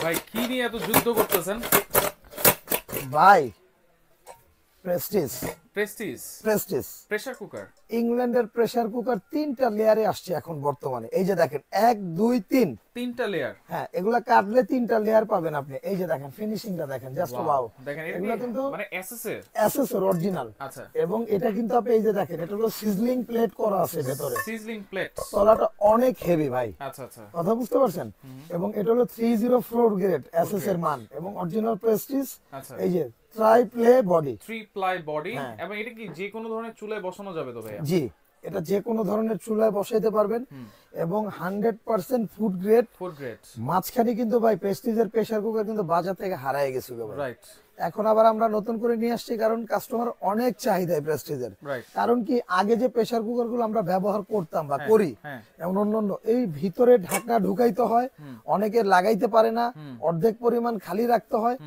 ভাই কি নিয়ে এত যুদ্ধ করতেছেন ভাই? Prestige Prestige Prestige pressure cooker ইংল্যান্ডের প্রেসার কুকার 3টা লেয়ারে আসছে এখন বর্তমানে। এই যে দেখেন 1 2 3 তিনটা লেয়ার। হ্যাঁ, এগুলা কাটলে 3টা লেয়ার পাবেন আপনি। এই যে দেখেন ফিনিশিংটা দেখেন, জাস্ট ওয়াও। দেখেন এগুলা কিন্তু মানে এসএসএর এসএসএর অরিজিনাল। আচ্ছা, এবং এটা কিন্তু আপনি এই যে দেখেন, এটা হলো সিজলিং প্লেট করা আছে ভেতরে। সিজলিং প্লেট, তলাটা অনেক হেভি ভাই। আচ্ছা আচ্ছা, কথা বুঝতে পারছেন? এবং এটা হলো 304 গ্রেড এসএস এর মান এবং অরিজিনাল প্রেস্টিজ। আচ্ছা, এই যে try play body, 3 ply body. এবং এটা কি যে কোনো ধরনের চুলায় বসানো যাবে তো ভাইয়া? জি, এটা যে কোনো ধরনের চুলায় বসাইতে পারবেন এবং 100% ফুড গ্রেড। Food grade. মাঝখানে কিন্তু ভাই প্রেস্টিজের প্রেসার কুকার কিন্তু বাজার থেকে হারায় গেছে ভাই। রাইট। এখন আবার আমরা নতুন করে নিয়ে আসছি, কারণ কাস্টমার অনেক চাহিদা প্রেস্টিজের। কারণ কি, আগে যে প্রেসার কুকার গুলো আমরা ব্যবহার করতাম বা করি, এমন অন্য এই ভিতরে ঢাকনা ঢুকাইতে হয়, অনেকে লাগাইতে পারে না, অর্ধেক পরিমাণ খালি রাখতে হয়।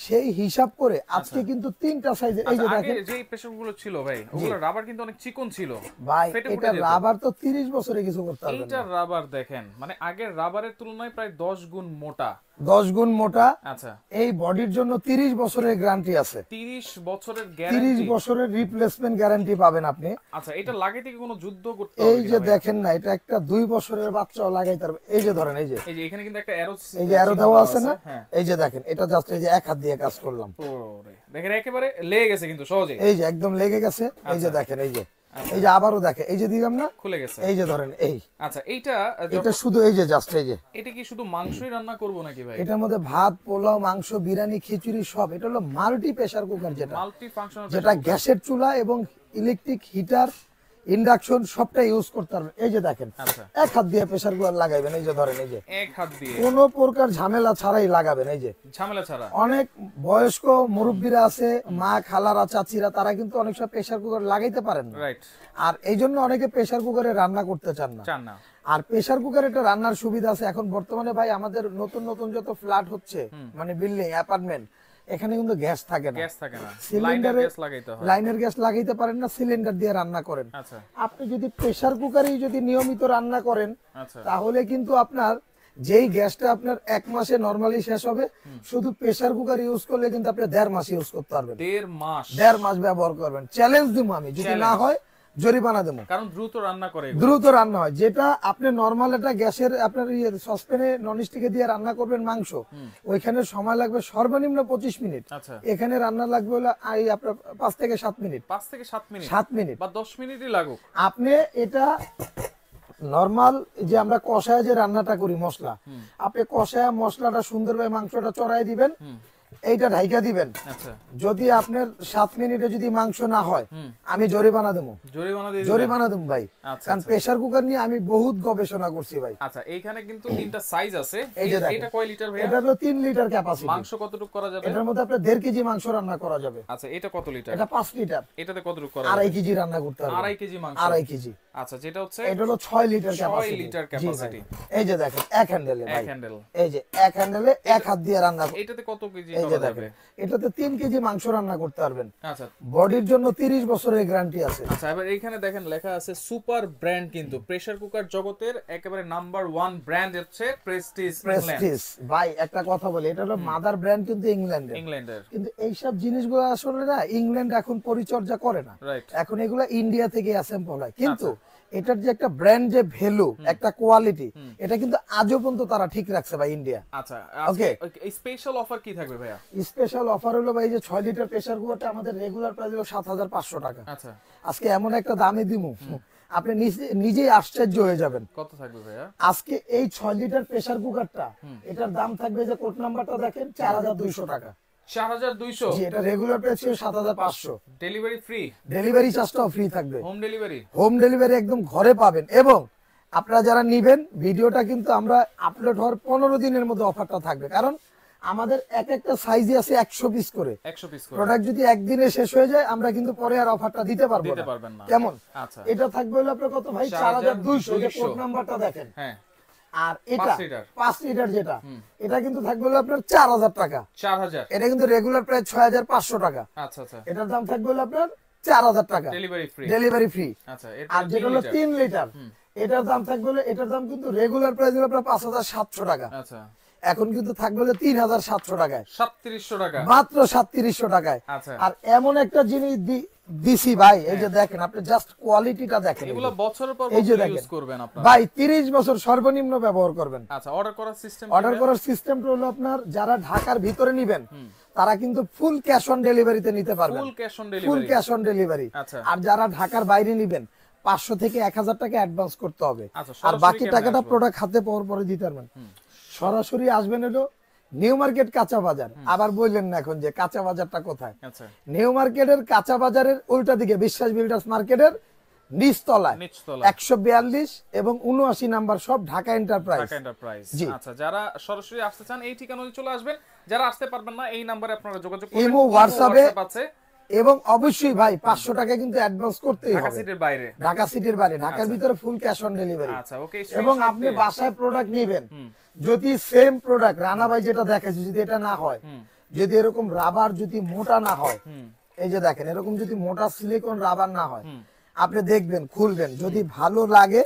সেই হিসাব করে আজকে কিন্তু 3টা সাইজের, এই যে দেখেন যে প্রেসার গুলো ছিল ভাই, ওগুলো রাবার কিন্তু অনেক চিকন ছিল ভাই। এটা রাবার তো 30 বছরে কিছু করতে পারবে না। এইটা রাবার দেখেন, মানে আগের রাবারের তুলনায় প্রায় 10 গুণ মোটা। 10 গুণ মোটা। আচ্ছা, এই বডির জন্য 30 বছরের গ্যারান্টি আছে। 30 বছরের গ্যারান্টি, 30 বছরের রিপ্লেসমেন্ট গ্যারান্টি পাবেন আপনি। আচ্ছা, এটা লাগাইতে কি কোনো যুদ্ধ করতে হবে? এই যে দেখেন না, এটা একটা 2 বছরের বাচ্চাও লাগাইতে পারবে। এই যে ধরেন, এই যে এখানে কিন্তু একটা অ্যারো, এই যে অ্যারো দেওয়া আছে না, এই যে দেখেন, এটা জাস্ট এই যে এক হাত দিয়ে কাজ করলাম। ওরে দেখেন, একেবারে লেগে গেছে কিন্তু সহজে। এই যে একদম লেগে গেছে। এই যে দেখেন, এই যে এই যে আবারও দেখে, এই যে দিলাম না, খুলে গেছে। এই যে ধরেন, এই আচ্ছা, এটা শুধু এই যে জাস্ট এই যে, এটা কি শুধু মাংসই রান্না করব নাকি ভাই? এটার মধ্যে ভাত, পোলাও, মাংস, বিরিয়ানি, খিচুড়ি সব। এটা হলো multi pressure cooker, multi functional, যেটা গ্যাসের চুলা এবং ইলেকট্রিক হিটার, ইন্ডাকশন সবটা ইউজ করতে পারবেন। এই যে দেখেন, এক হাত দিয়ে প্রেসার কুকার লাগাইবেন। এই যে ধরেন, এই যে এক হাত দিয়ে কোনো প্রকার ঝামেলা ছাড়াই লাগাবেন। এই যে ঝামেলা ছাড়া। অনেক বয়স্ক মুরব্বীরা আছে, মা, খালারা, চাচিরা, তারা কিন্তু অনেক সময় প্রেসার কুকার লাগাইতে পারেন না। রাইট। আর এই জন্য অনেকে প্রেসার কুকারে রান্না করতে চান না। আর প্রেসার কুকারে একটা রান্নার সুবিধা আছে। এখন বর্তমানে ভাই আমাদের নতুন নতুন যত ফ্ল্যাট হচ্ছে, মানে বিল্ডিং, অ্যাপার্টমেন্ট, এখানে কিন্তু গ্যাস থাকে না, সিলিন্ডারে লাইনের গ্যাস লাগাইতে পারেন না, সিলিন্ডার দিয়ে রান্না করেন। আপনি যদি প্রেসার কুকারেই যদি নিয়মিত রান্না করেন, তাহলে কিন্তু আপনার যেই গ্যাসটা আপনার 1 মাসে নরমালি শেষ হবে, শুধু প্রেসার কুকার ইউজ করলে কিন্তু আপনি 1.5 মাস ইউজ করতে পারবেন। 1.5 মাস ব্যবহার করবেন। চ্যালেঞ্জ দিব আমি, যদি না হয় জরিমানা দেব, কারণ দ্রুত রান্না করে, দ্রুত রান্না হয়। যেটা আপনি নরমাল একটা গ্যাসের আপনার সসপ্যানে ননস্টিকে দিয়ে রান্না করবেন মাংস, ওইখানে সময় লাগবে সর্বনিম্ন 25 মিনিট। এখানে রান্না লাগবে হলো আপনার 5 থেকে 7 মিনিট। 5 থেকে 7 মিনিট, 7 মিনিট বা 10 মিনিটই লাগুক। আপনি এটা নরমাল যে আমরা কষায় যে রান্নাটা করি মশলা, আপনি কষায় মশলাটা সুন্দরভাবে মাংসটা চড়াই দিবেন, এইটা ঢাইকা দিবেন। যদি আপনার 7 মিনিটে যদি মাংস না হয়, আমি জরিমানা দেবো। জরিমানা দেবো ভাই, কারণ প্রেসার কুকার নিয়ে আমি বহুত গবেষণা করছি ভাই। আচ্ছা, এইখানে কিন্তু 3টা সাইজ আছে। এটা কয় লিটার ভাই? এটা হলো 3 লিটার ক্যাপাসিটি। মাংস কতটুকু করা যাবে? এটার মধ্যে আপনার 1.5 কেজি মাংস রান্না করা যাবে। আচ্ছা, এটা কত লিটার? এটা 5 লিটার। এটাতে কতটুকু করা যাবে? 2.5 কেজি রান্না করতে হবে। 2.5 কেজি মাংস। 2.5 কেজি। আচ্ছা, যেটা হচ্ছে এটা হলো 6 লিটার ক্যাপাসিটি। 6 litre capacity. এই যে দেখেন, এক হ্যান্ডেলে ভাই, এই যে এক হ্যান্ডেলে এক হাত দিয়ে রান্না। এটাতে কত কেজি করা যাবে? এটাতে 3 কেজি মাংস রান্না করতে পারবেন। আচ্ছা, বডির জন্য 30 বছরের গ্যারান্টি আছে। আচ্ছা, এবার এইখানে দেখেন লেখা আছে সুপার ব্র্যান্ড, কিন্তু প্রেসার কুকার জগতের একেবারে নাম্বার 1 ব্র্যান্ড হচ্ছে প্রেস্টিজ। প্রেস্টিজ ভাই, একটা কথা বলি, এটা হলো মাদার ব্র্যান্ড কিন্তু ইংল্যান্ডের। কিন্তু এইসব জিনিসগুলো আসলে না ইংল্যান্ড এখন পরিচর্যা করে না, এখন এগুলো ইন্ডিয়া থেকে অ্যাসেম্বল হয়। কিন্তু এটার যে একটা ব্র্যান্ড, যে ভ্যালু, একটা কোয়ালিটি, এটা কিন্তু আজও পর্যন্ত তারা ঠিক রাখছে ভাই, ইন্ডিয়া। আচ্ছা, ওকে, স্পেশাল অফার কি থাকবে ভাইয়া? স্পেশাল অফার হলো ভাই, যে 6 লিটার প্রেসার কুকারটা আমাদের রেগুলার প্রাইস হলো 7500 টাকা। আচ্ছা, আজকে এমন একটা দামে দিমু, আপনি নিজেই আশ্চর্য হয়ে যাবেন। কত থাকবে ভাইয়া? আজকে এই 6 লিটার প্রেসার কুকারটা, এটার দাম থাকবে, যে কোড নাম্বারটা দেখেন, 4200 টাকা। 4200? জি, এটা রেগুলার প্রাইস ছিল 7500। Delivery free? ডেলিভারি চার্জটাও ফ্রি থাকবে। Home delivery? হোম ডেলিভারি একদম ঘরে পাবেন। এবং আপনারা যারা নেবেন, ভিডিওটা কিন্তু আমরা আপলোড হওয়ার 15 দিনের মধ্যে অফারটা থাকবে, কারণ আমাদের এক একটা সাইজে আছে 100 পিস করে। 100 পিস করে প্রোডাক্ট যদি একদিনে শেষ হয়ে যায়, আমরা কিন্তু পরে আর অফারটা দিতে পারবো না। কেমন? আচ্ছা, এটা থাকবে হলো আপনার কত ভাই? 4200। এটা কোড নাম্বারটা দেখেন। হ্যাঁ, আর এটা 5 লিটার যেটা, এটা কিন্তু থাকবে হলো আপনার 4000 টাকা। 4000? এটা কিন্তু রেগুলার প্রাইস 6500 টাকা। আচ্ছা আচ্ছা, এটার দাম থাকবে হলো আপনার 4000 টাকা, ডেলিভারি ফ্রি। আচ্ছা, আর যেটা হলো 3 লিটার, এটার দাম থাকবে হলো, এটার দাম কিন্তু রেগুলার প্রাইস হলো আপনার 5700 টাকা। আচ্ছা, এখন কিন্তু থাকবে হলো 3700 টাকায়, 3700 টাকা, মাত্র 3700 টাকায়। আচ্ছা, আর এমন একটা জিনিস দিছি ভাই, এই যে দেখেন, আপনি জাস্ট কোয়ালিটিটা দেখেন, এগুলো বছরের পর এই যে বছর দেখেন ইউজ করবেন আপনারা ভাই, 30 বছর সর্বনিম্ন ব্যবহার করবেন। আচ্ছা, অর্ডার করার সিস্টেম, অর্ডার করার সিস্টেমটা হলো আপনার যারা ঢাকার ভিতরে নেবেন তারা কিন্তু ফুল ক্যাশ অন ডেলিভারিতে নিতে পারবেন, full cash on food delivery, cash on delivery. আচ্ছা, আর যারা ঢাকার বাইরে নেবেন 500 থেকে 1000 টাকা অ্যাডভান্স করতে হবে, আচ্ছা, আর সরাসরি বাকি কেমনে টাকাটা আসবো? প্রোডাক্ট হাতে পাওয়ার পরে দিতে পারবেন। সরাসরি আসবেন হলো নিউ মার্কেট কাঁচা বাজার। আবার বললেন না এখন যে কাঁচা বাজারটা কোথায়, আচ্ছা, নিউ মার্কেটের কাঁচা বাজারের উল্টা দিকে বিশ্বাস বিল্ডার্স মার্কেটের নিচতলায় নিচতলা 142 এবং 79 নাম্বার সব ঢাকা এন্টারপ্রাইজ। ঢাকা এন্টারপ্রাইজ, জি। আচ্ছা, যারা সরাসরি আসতে চান এই ঠিকানায় চলে আসবেন, যারা আসতে পারবেন না এই নম্বরে আপনারা যোগাযোগ করবেন, ইমো, হোয়াটসঅ্যাপে আছে। এবং অবশ্যই ভাই 500 টাকা কিন্তু অ্যাডভান্স করতেই ঢাকা হবে, সিটির বাইরে, ঢাকা সিটির বাইরে, ঢাকার ভিতরে ফুল ক্যাশ অন ডেলিভারি। আচ্ছা, ওকে, এবং আপনি বাসায় প্রোডাক্ট নেবেন, যদি সেম প্রোডাক্ট রানা ভাই যেটা দেখাচ্ছে যদি এটা না হয়, যদি এরকম রাবার যদি মোটা না হয়, এই যে দেখেন এরকম যদি মোটা সিলিকন রাবার না হয়, আপনি দেখবেন, খুলবেন, যদি ভালো লাগে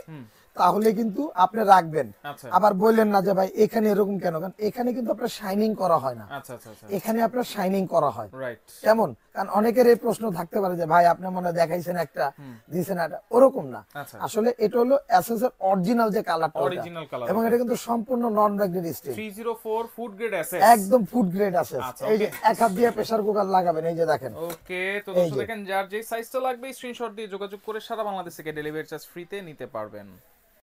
তাহলে কিন্তু আপনি রাখবেন। আচ্ছা, আবার বললেন না যে ভাই এখানে এরকম কেন, কারণ এখানে কিন্তু আপনার শাইনিং করা হয় না, আচ্ছা, আচ্ছা, আচ্ছা, এখানে আপনার শাইনিং করা হয়। রাইট, কেমন, কারণ অনেকের এই প্রশ্ন থাকতে পারে যে ভাই আপনি মনে হয় দেখাইছেন একটা দিয়েছেন একটা, ওরকম না। আচ্ছা, আসলে এটা হলো এসএস এর অরিজিনাল যে কালারটা, অরিজিনাল কালার, এবং এটা কিন্তু সম্পূর্ণ non bacteria steel, 304 food grade SS, একদম ফুড গ্রেড আছে। আচ্ছা, এই যে এক হাত দিয়ে প্রেসার কুকার লাগাবেন, এই যে দেখেন। ওকে, তো দর্শক দেখেন, যার যে সাইজটা লাগবে স্ক্রিনশট দিয়ে যোগাযোগ করে সারা বাংলাদেশ থেকে ডেলিভারি চার্জ ফ্রিতে নিতে পারবেন।